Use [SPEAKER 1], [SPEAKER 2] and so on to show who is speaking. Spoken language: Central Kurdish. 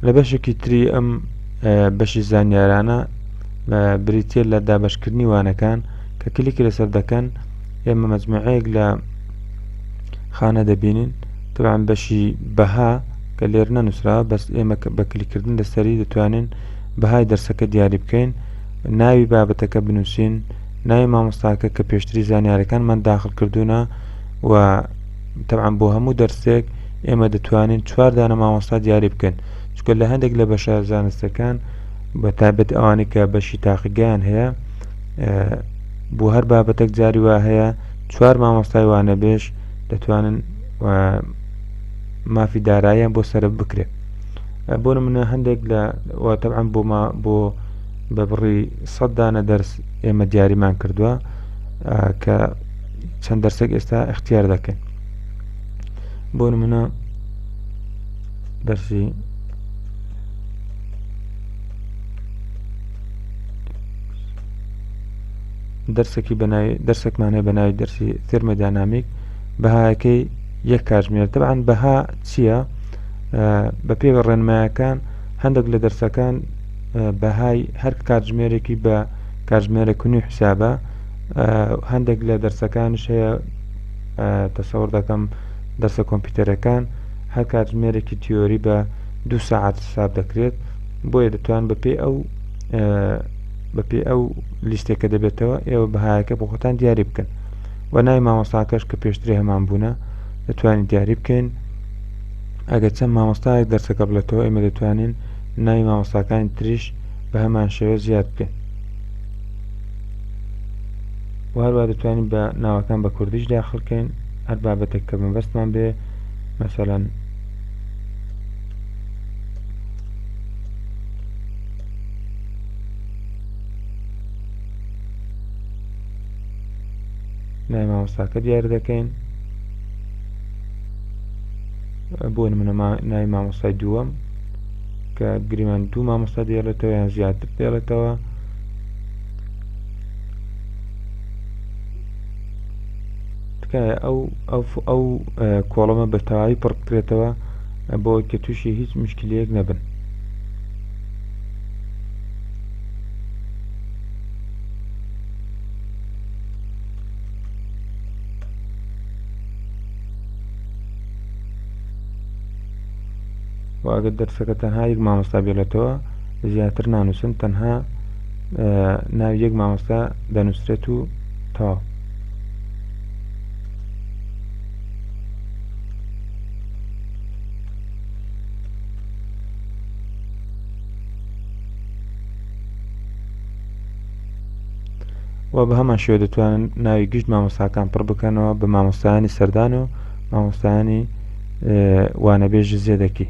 [SPEAKER 1] لە بەشێکی تری ئەم بەشی زانیارانە بریتیە لە دابەشکردنی وانەکان کە کلیکی لەسەر دەکەن ئێمە مەجموعەیەک لە خانە دەبینین. طبعا بەشی بەها کە لێر نەنووسراوە بەس ئێمە بە کلیکردن لەسەری دەتوانین بەهای دەرسەکە دیاری بکەین، ناوی بابەتەکە بنووسین، ناوی مامۆستاکە کە پێشتری زانیاریەکانمان داخل کردوونە و طبعا بۆ هەموو دەرسێک ئێمە دەتوانین 4 دانە مامۆستا دیاری بکەین، چونکە لە هەندێک لە بەشە زانستەکان بە تایبەت ئەوانەی کە بەشی تاقیگەیان هەیە بۆ هەر بابەتێک جاری وا هەیە 4 مامۆستای وانەبێژ دەتوانن مافی داراییان بۆ سەرف بکرێت. بۆ نمونە هەندێک لە طبعا بۆ بە بڕی 100 دانە دەرس ئێمە دیاریمان کردووە کە چەند دەرسێک ئێستا اختیار دەکەین. بۆ نمونە دەرسی دەرسێکمان هەیە بە ناوی دەرسی تێرمۆدینامیک، بەهایەکەی 1 کاتژمێر. طبعا بەها چییە؟ بە پێی ڕێنماییەکان هەندێک لە دەرسەکان بەهای هەر کاتژمێرێکی بە کاتژمێرە کنی حسابە، هەندێک لە دەرسەکانش هەیە تەسەوڕ دەکەم دەرسە کۆمپیوتەرەکان هەر کاتژمێرێکی تیۆری بە 2 ساعت حساب دەکرێت. بۆیە دەتوان بەپێی ئەو لیستێکە دەبێتەوە ئێوە بەهایەکە بۆ خۆتان دیاری بکەن و ناوی مامۆستاکەش کە پێشتری هەمان بوونە دەتوانین دیاری بکەین. ئەگەر چەند مامۆستایەک دەرسەکە بڵێتەوە ئێمە دەتوانین ناوی مامۆستاکانی تریش بە هەمان شێوە زیاد بکەین و هەروە دەتوانین بە ناوەکان بە کوردیش داخڵکەین هەر بابەتێک کە مەبەستمان بێ، مەسەلەن ناوی مامۆستاکە دیاری دەکەین. بۆ نمونە ناوی مامۆستای دووەم کە گریمان 2 مامۆستا دێڵێتەوە یان زیاتر دێڵێتەوە، تکایە ئەو کۆڵەمە بە تەواوی پڕ بکرێتەوە بۆ کە تووشی هیچ مشکلەیەک نەبن. و ئەگەر دەرسەکە تەنها 1 مامۆستا بێڵێتەوە زیاتر نانووسن، تەنها ناوی 1 مامۆستا دەنووسرێت و تەواو. و بە هەمان شێوە دەتوانن ناوی گشت مامۆستاکان پڕ بکەنەوە بە مامۆستایانی سەردان و مامۆستایانی وانەبێژ زێدەکی.